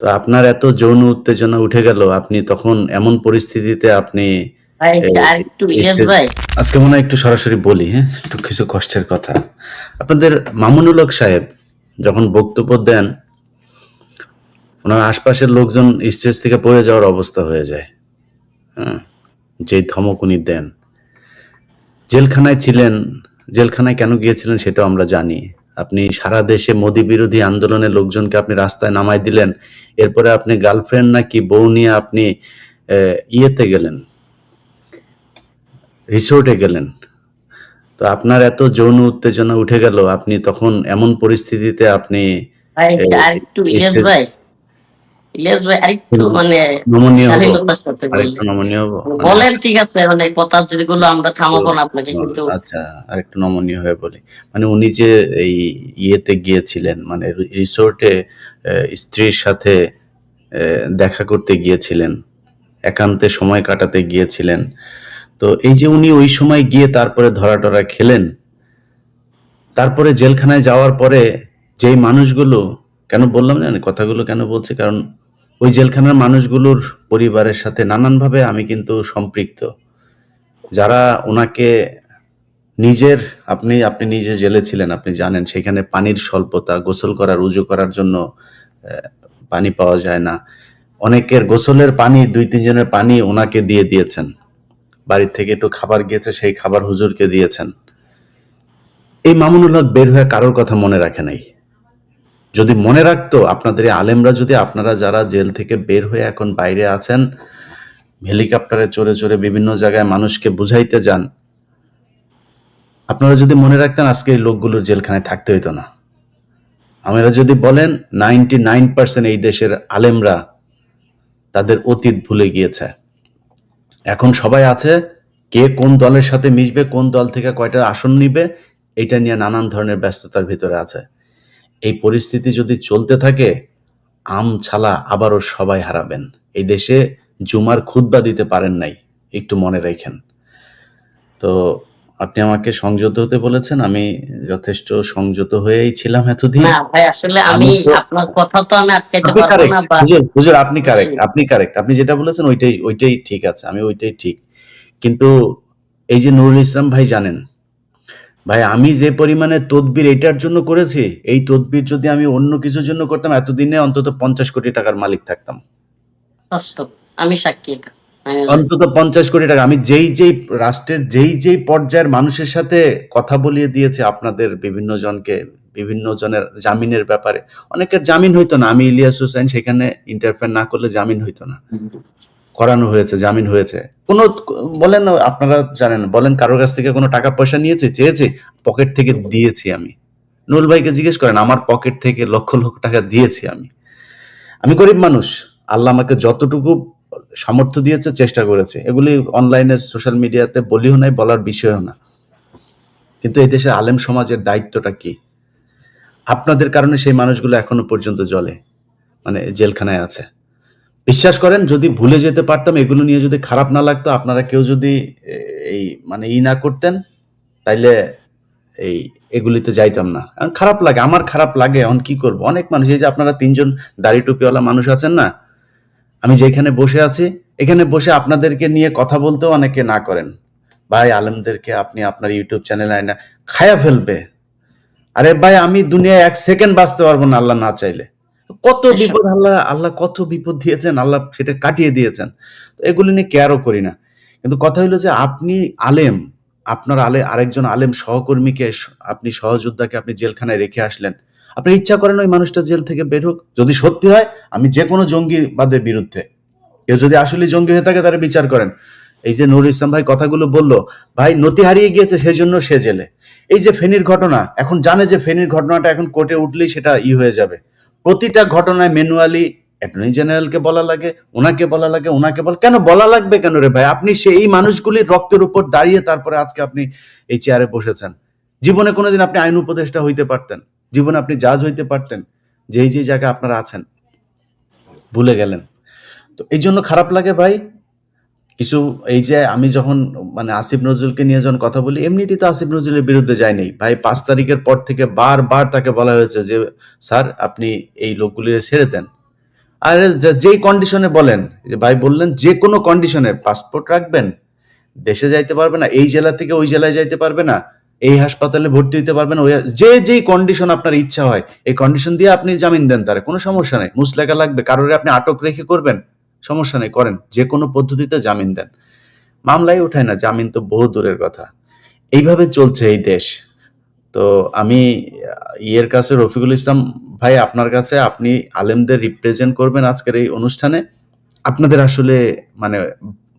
তো আপনার এত যৌন উত্তেজনা উঠে গেল, আপনি তখন এমন পরিস্থিতিতে আপনি ভাই এ আরেকটু ইলিয়াস স্টেজ ভাই। আজকে মনে হয় একটু সরাসরি বলি, হ্যাঁ? একটু কিছু কষ্টের কথা। আপনাদের মামুনুল হক সাহেব যখন বক্তব্য দেন, উনার আশপাশের লোকজন স্টেজ থেকে পড়ে যাওয়ার অবস্থা হয়ে যায়। হ্যাঁ? যেই ধমক উনি দেন। জেলখানায় ছিলেন, জেলখানায় কেন গিয়েছিলেন সেটাও আমরা জানি। আপনি সারা দেশে মোদি বিরোধী আন্দোলনের লোকজনকে আপনি রাস্তায় নামায় দিলেন। এরপরে আপনি গার্লফ্রেন্ড নাকি বউ নিয়ে আপনি ইয়েতে গেলেন, রিসোর্টে গেলেন। তো আপনার এত যৌন উত্তেজনা উঠে গেল, আপনি তখন এমন পরিস্থিতিতে আপনি ভাই এ আরেকটু ইলিয়াস স্টেজ ভাই, ইলিয়াস ভাই আরেকটু মানে নমনীয় হব? শালীনতার সাথে আরেকটু বললেন। নমনীয় হব? মানে বলেন ঠিক আছে, মানে কথা যেগুলো আমরা একটু থামাবো না আপনাকে, কিন্তু আচ্ছা, আরেকটু নমনীয় হয়ে বলি। মানে উনি যে এই ইয়েতে গিয়েছিলেন, মানে রিসোর্টে স্ত্রীর সাথে দেখা করতে গিয়েছিলেন, একান্তে সময় কাটাতে গিয়েছিলেন। তো এই যে উনি ওই সময় গিয়ে তারপরে ধরা-টরা খেলেন, তারপরে জেলখানায় যাওয়ার পরে যেই মানুষগুলো, কেন বললাম জানেন? কথাগুলো কেন বলছি? কারণ ওই জেলখানার মানুষগুলোর পরিবারের সাথে নানানভাবে আমি কিন্তু সম্পৃক্ত। যারা উনাকে নিজের আপনি আপনি নিজে জেলে ছিলেন, আপনি জানেন সেখানে পানির স্বল্পতা, গোসল করার, উজু করার জন্য পানি পাওয়া যায় না। অনেকের গোসলের পানি ২-৩ জনের পানি উনাকে দিয়ে দিয়েছেন। বাড়ির থেকে একটু খাবার গিয়েছে, সেই খাবার হুজুরকে দিয়েছেন। এই মামুনুল হক বের হয়ে কারোর কথা মনে রাখে নাই। যদি মনে রাখতো, আপনাদের এই আলেমরা যদি, আপনারা যারা জেল থেকে বের হয়ে এখন বাইরে আছেন, হেলিকপ্টারে চড়ে, চড়ে বিভিন্ন জায়গায় মানুষকে বুঝাইতে যান, আপনারা যদি মনে রাখতেন আজকে এই লোকগুলোর জেলখানায় থাকতে হইতো না। আমরা যদি বলেন 99% এই দেশের আলেমরা তাদের অতীত ভুলে গিয়েছে। এখন সবাই আছে কে কোন দলের সাথে মিশবে, কোন দল থেকে কয়টা আসন নিবে, এটা নিয়ে নানান ধরনের ব্যস্ততার ভিতরে আছে। এই পরিস্থিতি যদি চলতে থাকে, ছালা আবারও সবাই হারাবেন। এই দেশে জুমার খুতবা দিতে পারেন নাই, একটু মনে রাখেন। তো আপনি আমাকে সংযত হতে বলেছেন, আমি যথেষ্ট সংযত হয়েই ছিলাম এতদিন। না ভাই, আসলে আমি আমি তো আপনার কথা তো আমি আটকাইতে আপনি পারবো না, কারেক্ট বা হুজুর, হুজুর আপনি জি। কারেক্ট, আপনি কারেক্ট। আপনি যেটা বলেছেন ওইটাই ঠিক আছে। আমি ওইটাই ঠিক। কিন্তু এই যে নুরুল ইসলাম ভাই জানেন, ভাই আমি যে পরিমাণে তদবির এটার জন্য করেছি, এই তদবির যদি আমি অন্য কিছুর জন্য করতাম, এতদিনে অন্তত ৫০ কোটি টাকার মালিক থাকতাম। বাস্তব, আমি সাক্ষী এটা, আমি জানি। অন্তত ৫০ কোটি টাকা। আমি যেই রাষ্ট্রের যেই পর্যায়ের মানুষের সাথে কথা বলিয়ে দিয়েছি আপনাদের বিভিন্ন জনকে, বিভিন্ন জনের জামিনের ব্যাপারে। অনেকের জামিন হইতো না। আমি ইলিয়াস হোসেন সেখানে ইন্টারফেয়ার না করলে জামিন হইতো না। করানো হয়েছে, জামিন হয়েছে। কোনো বলেন, আপনারা জানেন, বলেন কারোর কাছ থেকে কোনো টাকা পয়সা নিয়েছি, চেয়েছি? পকেট থেকে দিয়েছি আমি। নুরুল ভাইকে জিজ্ঞেস করেন, আমার পকেট থেকে লক্ষ, লক্ষ টাকা দিয়েছি আমি। আমি গরিব মানুষ। আল্লাহ আমাকে যতটুকু সামর্থ্য দিয়েছে চেষ্টা করেছি। এগুলি অনলাইনে সোশ্যাল মিডিয়াতে বলিও নাই, বলার বিষয়ও না। কিন্তু এই দেশের আলেম সমাজের দায়িত্বটা কি? আপনাদের কারণে সেই মানুষগুলো এখনো পর্যন্ত জ্বলে, মানে জেলখানায় আছে। বিশ্বাস করেন, যদি ভুলে যেতে পারতাম, এগুলো নিয়ে যদি খারাপ না লাগতো, আপনারা কেউ যদি এই মানে না করতেন, তাইলে এই এগুলিতে যাইতাম না। এখন খারাপ লাগে, আমার খারাপ লাগে। এখন কি করব? অনেক মানুষ, এই যে আপনারা ৩ জন দাড়ি টুপিওয়ালা মানুষ আছেন না? আমি যেখানে বসে আছি, এখানে বসে আপনাদেরকে নিয়ে কথা বলতেও অনেকে না করেন। ভাই আলেমদেরকে আপনি আপনার ইউটিউব চ্যানেলে আইনা খায়া ফেলবে। আরে ভাই, আমি দুনিয়ায় ১ সেকেন্ড বাঁচতে পারবো না আল্লাহ না চাইলে। কত এসব বিপদ, আল্লাহ কত বিপদ দিয়েছেন, আল্লাহ সেটা কাটিয়ে দিয়েছেন। তো এগুলি নিয়ে কেয়ারও করি না। কিন্তু কথা হইলো যে আপনি আলেম, আপনার আরেকজন আলেম সহকর্মীকে, আপনি সহযোদ্ধাকে আপনি জেলখানায় রেখে আসলেন। আপনি ইচ্ছা করেন ওই মানুষটা জেল থেকে বের হোক। যদি সত্যি হয় আমি যেকোনো জঙ্গিবাদের বিরুদ্ধে। কেউ যদি আসলেই জঙ্গি হয়ে থাকে তার বিচার করেন। এই যে নুরুল ইসলাম ভাই কথাগুলো বলল, ভাই নতি হারিয়ে গিয়েছে সেজন্য সে জেলে। এই যে ফেনীর ঘটনা, এখন জানে যে ফেনীর ঘটনাটা এখন কোর্টে উঠলেই সেটা হয়ে যাবে। প্রতিটা ঘটনায় ম্যানুয়ালি অ্যাটর্নি জেনারেলকে বলা লাগে, ওনাকে বলা লাগে, ওনাকে কেন বলা লাগবে কেন রে ভাই? আপনি সেই মানুষগুলির রক্তের উপর দাঁড়িয়ে তারপরে আজকে আপনি এই চেয়ারে বসেছেন। জীবনে কোনোদিন আপনি আইন উপদেষ্টা হইতে পারতেন, জীবনে আপনি জাজ হইতে পারতেন, যে জায়গায় আপনারা আছেন ভুলে গেলেন। তো এই জন্য খারাপ লাগে ভাই। কিছু এই যে আমি যখন মানে আসিফ নজরুলকে নিয়ে যখন কথা বলি, এমনিতেই তো আসিফ নজরুলের বিরুদ্ধে যাই নাই ভাই। ৫ তারিখের পর থেকে বারবার তাকে বলা হয়েছে যে স্যার আপনি এই লোকগুলি ছেড়ে দেন। আর যেই কন্ডিশনে বলেন, যে ভাই বললেন যে কোনো কন্ডিশনে পাসপোর্ট রাখবেন, দেশে যাইতে পারবে না, এই জেলা থেকে ওই জেলায় যাইতে পারবে না, এই হাসপাতালে ভর্তি হইতে পারবে না, ওই যেই কন্ডিশন আপনার ইচ্ছা হয় এই কন্ডিশন দিয়ে আপনি জামিন দেন, তারে কোনো সমস্যা নেই। মুসলেখা লাগবে, কারোরে আপনি আটক রেখে করবেন, সমস্যা নেই, করেন, যে কোনো পদ্ধতিতে জামিন দেন, মামলাই উঠায় না, জামিন তো বহু দূরের কথা। এইভাবে চলছে এই দেশ। তো আমি ইয়ের কাছে, রফিকুল ইসলাম ভাই, আপনার কাছে, আপনি আলেমদের রিপ্রেজেন্ট করবেন আজকের এই অনুষ্ঠানে, আপনাদের আসলে মানে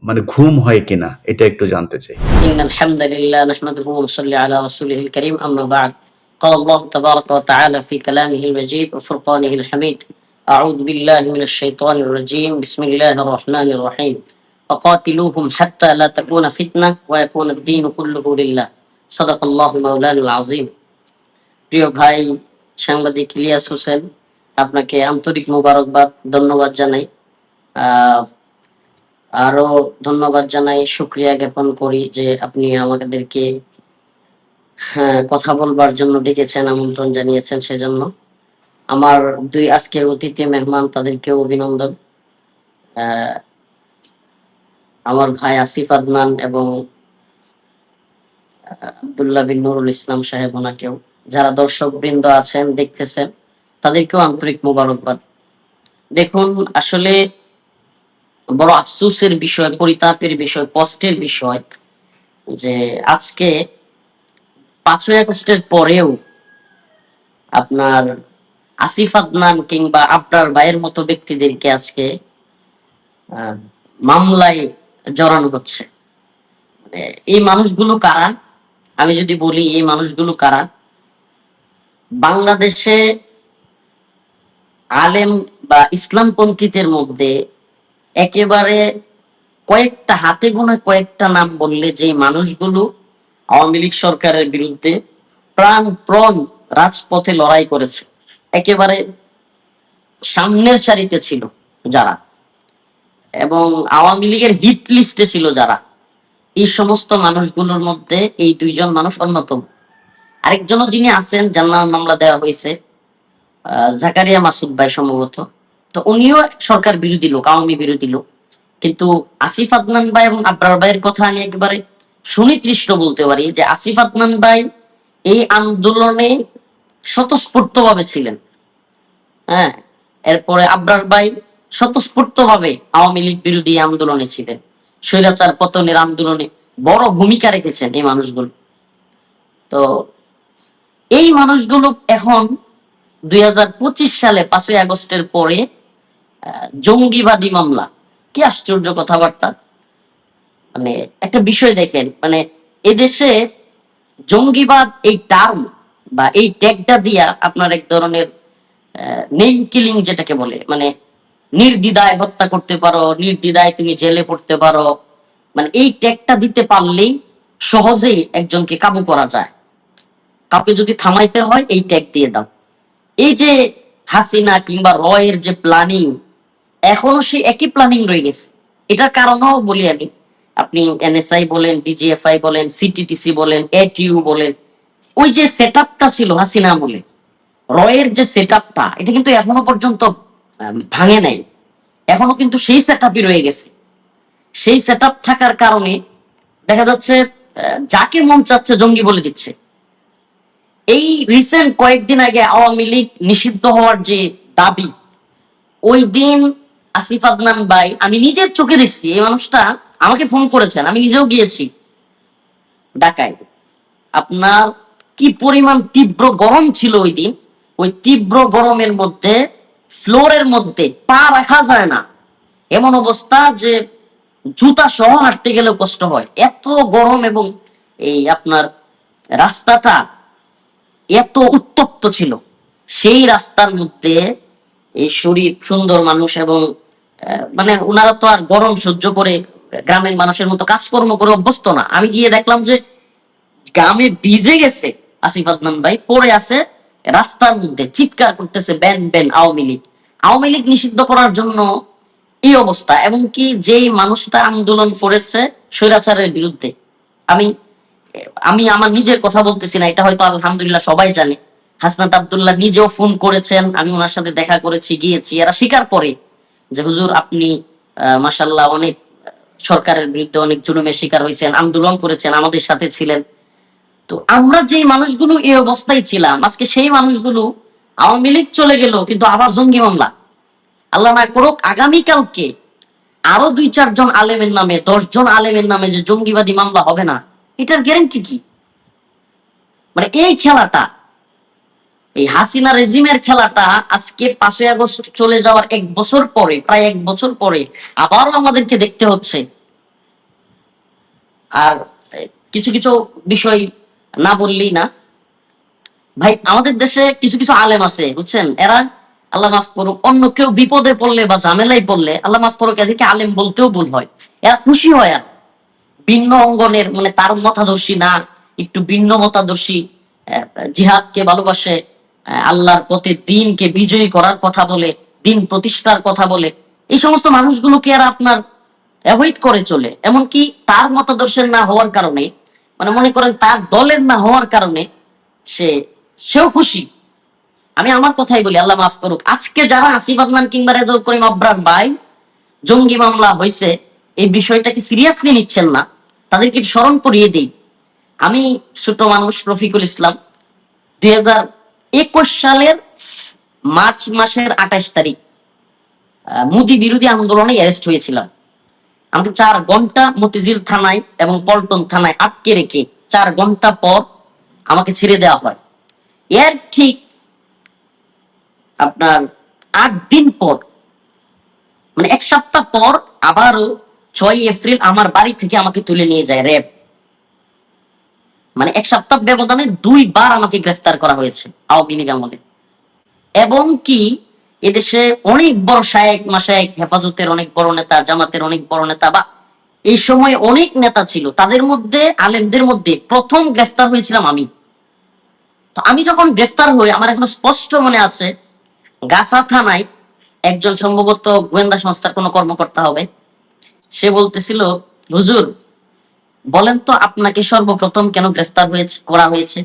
মানে ঘুম হয় কিনা এটা একটু জানতে চাই। إن الحمد لله نحمده ونصلي على رسوله الكريم أما بعد. قال الله تبارك وتعالى في كلامه المجيد وفرقانه الحميد: أعوذ بالله من الشيطان الرجيم بسم الله الرحمن الرحيم وقاتلوهم حتى لا تكون فتنة ويكون الدين كله لله صدق الله مولانا العظيم. প্রিয় ভাই সাংবাদিক ইলিয়াস হোসেন, আপনাকে আন্তরিক মোবারকবাদ, ধন্যবাদ জানাই। আহ আরো ধন্যবাদ জানাই, শুকরিয়া জ্ঞাপন করি যে আপনি আমাদেরকে কথা বলবার জন্য ডেকেছেন, আমন্ত্রণ জানিয়েছেন, সেজন্য। আমার দুই আজকের অতিথি মেহমান, তাদেরকেও অভিনন্দন। আহ, আমার ভাই আসিফ আদনান এবং আব্দুল্লাহ বিন নুরুল ইসলাম সাহেব, ওনাকেও, যারা দর্শক বৃন্দ আছেন দেখতেছেন, তাদেরকেও আন্তরিক মোবারকবাদ। দেখুন, আসলে বড় আফসোসের বিষয়, পরিতাপের বিষয়, কষ্টের বিষয় যে আজকে 5ই আগস্টের পরেও আপনার আসিফ আদনান কিংবা আবরার ভাইয়ের মতো ব্যক্তিদেরকে আজকে আহ, মামলায় জড়ানো হচ্ছে। মানে এই মানুষগুলো কারা? আমি যদি বলি এই মানুষগুলো কারা, বাংলাদেশে আলেম বা ইসলামপন্থীদের মধ্যে একেবারে কয়েকটা, হাতে গোনা কয়েকটা নাম বললে, যে মানুষগুলো আওয়ামী লীগ সরকারের বিরুদ্ধে প্রাণপণ রাজপথে লড়াই করেছে, একেবারে সামনের সারিতে ছিল যারা, এবং আওয়ামী লীগের হিট লিস্টে ছিল যারা, এই সমস্ত মানুষগুলোর মধ্যে এই দুইজন মানুষ অন্যতম। আরেকজনও যিনি আছেন, যার নাম মামলা দেওয়া হয়েছে, জাকারিয়া মাসুদ ভাই সম্ভবত, তো উনিও সরকার বিরোধী লোক, আওয়ামী বিরোধী লোক। কিন্তু আসিফ আদনান ভাই এবং আবরার ভাইয়ের কথা আমি একেবারে সুনির্দিষ্ট বলতে পারি যে আসিফ আদনান ভাই এই আন্দোলনে স্বতঃস্ফূর্তভাবে ছিলেন। হ্যাঁ, এরপরে আবরার ভাই স্বতঃস্ফূর্তভাবে আওয়ামী লীগ বিরোধী আন্দোলনে ছিলেন, স্বৈরাচার পতনের আন্দোলনে বড় ভূমিকা রেখেছেন এই মানুষগুলো। তো এই মানুষগুলো এখন 2025 সালে 5ই আগস্টের পরে জঙ্গিবাদী মামলা, কি আশ্চর্য কথাবার্তা! মানে একটা বিষয় দেখেন, মানে এদেশে জঙ্গিবাদ এই টার্ম বা এই ট্যাগটা দিয়া আপনার এক ধরনের নেম কিলিং যেটাকে বলে, মানে নির্দ্বিধায় হত্যা করতে পারো, নির্দ্বিধায় তুমি জেলে পড়তে পারো, মানে এই ট্যাগটা দিতে পারলেই সহজেই একজনকে কাবু করা যায়। কাউকে যদি থামাইতে হয় এই ট্যাগ দিয়ে দাও। এই যে হাসিনা কিংবা রয়ের যে প্ল্যানিং, এখনো সেই একই প্ল্যানিং রয়ে গেছে। এটার কারণও বলি আমি, আপনি এনএসআই বলেন, ডিজিএফআই বলেন, সিটিটিসি বলেন, এটিইউ বলেন, ওই যে সেটআপটা ছিল হাসিনা আমলে, রয়ের যে সেটআপটা, এটা কিন্তু এখনো পর্যন্ত ভাঙে নাই, এখনো কিন্তু সেই সেটআপই রয়ে গেছে। সেই সেটআপ থাকার কারণে দেখা যাচ্ছে যাকে মন চাচ্ছে জঙ্গি বলে দিচ্ছে। এই রিসেন্ট কয়েকদিন আগে আওয়ামী লীগ নিষিদ্ধ হওয়ার যে দাবি, ওই দিন আসিফ আদনান ভাই, আমি নিজের চোখে দেখছি, এই মানুষটা আমাকে ফোন করেছেন, আমি নিজেও গিয়েছি ঢাকায়। আপনার কি পরিমাণ তীব্র গরম ছিল ওই দিন! ওই তীব্র গরমের মধ্যে ফ্লোরের মধ্যে পা রাখা যায় না, এমন অবস্থা যে জুতা সহ হাঁটতে গেলেও কষ্ট হয়, এত গরম। এবং এই আপনার রাস্তাটা এত উত্তপ্ত ছিল, সেই রাস্তার মধ্যে এই শরীর সুন্দর মানুষ, এবং মানে ওনারা তো আর গরম সহ্য করে গ্রামের মানুষের মতো কাজকর্ম করে অভ্যস্ত না। আমি গিয়ে দেখলাম যে গ্রামে ভিজে গেছে আসিফ আদনান ভাই, পড়ে আছে রাস্তার মধ্যে, চিৎকার করতেছে ব্যান ব্যান আওয়ামী লীগ, আওয়ামী লীগ নিষিদ্ধ করার জন্য। এই অবস্থা, এবং কি যেই মানুষটা আন্দোলন করেছে স্বৈরাচারের বিরুদ্ধে, আমি আমি আমার নিজের কথা বলতেছি না, এটা হয়তো আলহামদুলিল্লাহ সবাই জানে। হাসনাত আব্দুল্লাহ নিজেও ফোন করেছেন, আমি ওনার সাথে দেখা করেছি, গিয়েছি, এরা স্বীকার করে যে হুজুর আপনি মাশাল্লাহ অনেক সরকারের বিরুদ্ধে অনেক জুলুমের শিকার হয়েছেন, আন্দোলন করেছেন, আমাদের সাথে ছিলেন। তো আমরা যেই মানুষগুলো এই অবস্থায় ছিলাম, আজকে সেই মানুষগুলো আওয়ামী লীগ চলে গেল, কিন্তু আবার জঙ্গি মামলা। আল্লাহ না করুক আগামীকালকে আরো 2-4 জন আলেমের নামে, 10 জন আলেমের নামে যে জঙ্গিবাদী মামলা হবে না, এটার গ্যারান্টি কি? মানে এই খেলাটা, এই হাসিনা রেজিমের খেলাটা আজকে 5ই আগস্ট চলে যাওয়ার 1 বছর পরে, প্রায় 1 বছর পরে আবারও আমাদেরকে দেখতে হচ্ছে। আর কিছু কিছু বিষয় না বললেই না ভাই, আমাদের দেশে কিছু কিছু আলেম আছে বুঝছেন, এরা আল্লাহ মাফ করুক অন্য কেউ বিপদে পড়লে বা ঝামেলায় পড়লে আল্লাহ মাফ করুক এদেরকে আলেম বলতেও ভুল হয়, এরা খুশি হয়। আর ভিন্ন অঙ্গনের মানে তার মতাদর্শী না, একটু ভিন্ন মতাদর্শী, জিহাদকে ভালোবাসে, আল্লাহর পথে দিনকে বিজয়ী করার কথা বলে, দিন প্রতিষ্ঠার কথা বলে, এই সমস্ত মানুষগুলোকে আর আপনার অ্যাভয়েড করে চলে। এমনকি তার মতাদর্শের না হওয়ার কারণে, মানে মনে করেন তার দলের না হওয়ার কারণে সে সেও খুশি। আমি আমার কথাই বলি, আল্লাহ মাফ করুক, আজকে যারা আসিফ আদনান কিংবা রেজাউল করিম আবরার ভাই জঙ্গি মামলা হয়েছে এই বিষয়টাকে সিরিয়াসলি নিচ্ছেন না, তাদেরকে স্মরণ করিয়ে দেই। আমি ছোট মানুষ রফিকুল ইসলাম 2021 সালের মার্চ মাসের 28 তারিখ মোদি বিরোধী আন্দোলনে অ্যারেস্ট হয়েছিলাম। আমাকে 4 ঘন্টা মতিঝিল থানায় এবং পল্টন থানায় আটকে রেখে 4 ঘন্টা পর আমাকে ছেড়ে দেওয়া হয়। এর ঠিক আপনার 8 দিন পর, মানে 1 সপ্তাহ পর আবারও 6 এপ্রিল আমার বাড়ি থেকে আমাকে তুলে নিয়ে যায় র্যাব। মানে 1 সপ্তাহ ব্যবধানে 2 বার আমাকে গ্রেফতার করা হয়েছে আওয়ামী লীগ আমলে। এবং কি এদেশে অনেক বড় শায়েক মাশায়েক, হেফাজতের অনেক বড় নেতা, জামাতের অনেক বড় নেতা বা এই সময় অনেক নেতা ছিল, তাদের মধ্যে আলেমদের মধ্যে প্রথম গ্রেফতার হয়েছিলাম আমি। তো আমি যখন গ্রেফতার হই, আমার এখনো স্পষ্ট মনে আছে, গাছা থানায় একজন সম্ভবত গোয়েন্দা সংস্থার কোনো কর্মকর্তা হবে, সে বলতেছিল হুজুর বলেন তো আপনাকে সর্বপ্রথম কেন গ্রেফতার করা হয়েছে।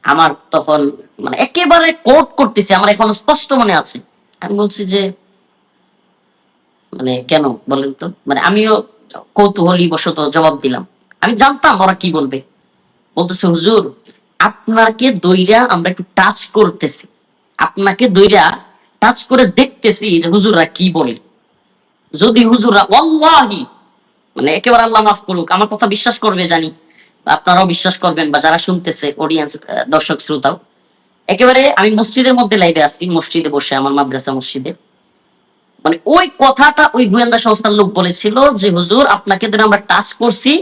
আমার তখন মানে একেবারে কোট করতেছি, আমার এখন স্পষ্ট মনে আছে। আমি বলছি যে মানে কেন বলেন তো, মানে আমিও কৌতূহলী বশত জবাব দিলাম, আমি জানতাম ওরা কি বলবে। বলতেছে হুজুর আপনাকে দইরা আমরা একটু টাচ করতেছি, আপনাকে দইরা টাচ করে দেখতেছি যে হুজুররা কি বলে। যদি হুজুররা ওয়াল্লাহি, মানে একেবারে আল্লাহ মাফ করুক, আমার কথা বিশ্বাস করবে জানি, আপনারাও বিশ্বাস করবেন বা যারা শুনতেছে অডিয়েন্স, দর্শক শ্রোতাও, একেবারে আমি মসজিদের মধ্যে লাইভে আছি, মসজিদে বসে, আমার মাদ্রাসা মসজিদে, মানে ওই কথাটা ওই গোয়েন্দা সংস্থার লোক বলেছিল যে হুজুর আপনাকে ধরে আমরা টাচ করছি,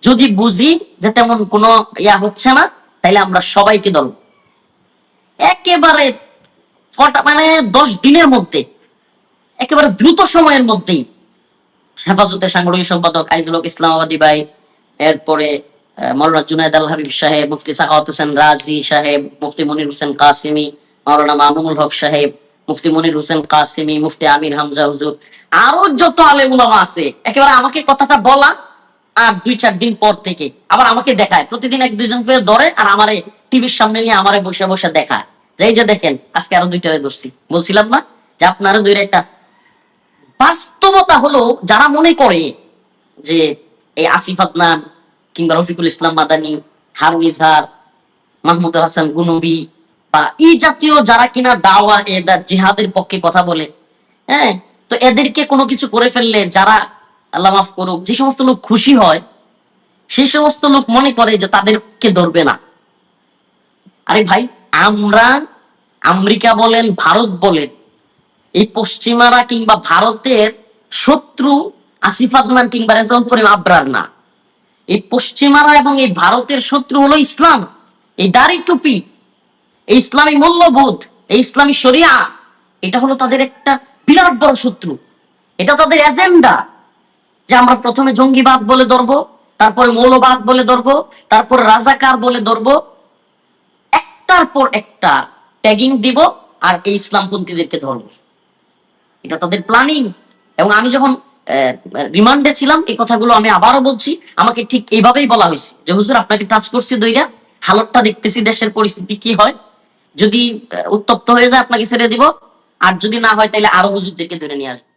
যদি বুঝি যে তেমন কোনো ইয়া হচ্ছে না তাইলে আমরা সবাইকে ধরব। একেবারে মানে 10 দিনের মধ্যে, একেবারে দ্রুত সময়ের মধ্যেই হেফাজতের সাংগঠনিক সম্পাদক আইজুল হক ইসলামাবাদী ভাই, এরপরে মৌলানা জুনায়েদ আল হাবিব সাহেব, মুফতি সাখাওয়াত হোসেন রাজি সাহেব, মুফতি মনির হোসেন কাসিমি, মৌলানা মামুনুল হক সাহেব, মুফতি মনির হোসেন কাসিমি, মুফতি আমির হামজা হুজুর, আরো যত আলেম উলামা আছে, একেবারে আমাকে কথাটা বলা আর 2-4 দিন পর থেকে আবার আমাকে দেখায়, প্রতিদিন 1-2 জন করে ধরে আর আমারে টিভির সামনে নিয়ে আমারে বসে বসে দেখায় যে এই যে দেখেন আজকে আরো 2টারে ধরছি। বলছিলাম না যে আপনারা 2 একটা বাস্তবতা হলো, যারা মনে করে যে এই আসিফ আদনান কিংবা রফিকুল ইসলাম মাদানী, হারুন ইজহার, মাহমুদ হাসান গুনবী বা এই জাতীয় যারা কিনা দাওয়া জিহাদের পক্ষে কথা বলে, হ্যাঁ, তো এদেরকে কোনো কিছু করে ফেললে যারা আল্লাহ মাফ করুক যে সমস্ত লোক খুশি হয়, সেই সমস্ত লোক মনে করে যে তাদেরকে ধরবে না। আরে ভাই, আমরা আমেরিকা বলেন, ভারত বলেন, এই পশ্চিমারা কিংবা ভারতের শত্রু আসিফ আদনান কিংবা রেজাউল করিম আবরার না। এই পশ্চিমারা এবং এই ভারতের শত্রু হলো ইসলাম, এই দাড়ি টুপি, এই ইসলামী মূল্যবোধ, এই ইসলামী শরিয়া, এটা হলো তাদের একটা বিরাট বড় শত্রু। এটা তাদের এজেন্ডা যে আমরা প্রথমে জঙ্গিবাদ বলে ধরবো, তারপরে মৌলবাদ বলে ধরবো, তারপর রাজাকার বলে ধরবো, একটার পর একটা ট্যাগিং দিব আর এই ইসলামপন্থীদেরকে ধরবো। এটা তাদের প্ল্যানিং। এবং আমি যখন রিমান্ডে ছিলাম এই কথাগুলো আমি আবারও বলছি, আমাকে ঠিক এইভাবেই বলা হয়েছে যে হুজুর আপনাকে টাচ করছি দইরা, হালতটা দেখতেছি দেশের পরিস্থিতি কি হয়, যদি উত্তপ্ত হয়ে যায় আপনাকে ছেড়ে দিব, আর যদি না হয় তাহলে আরো হুজুরদেরকে ধরে নিয়ে আসবো।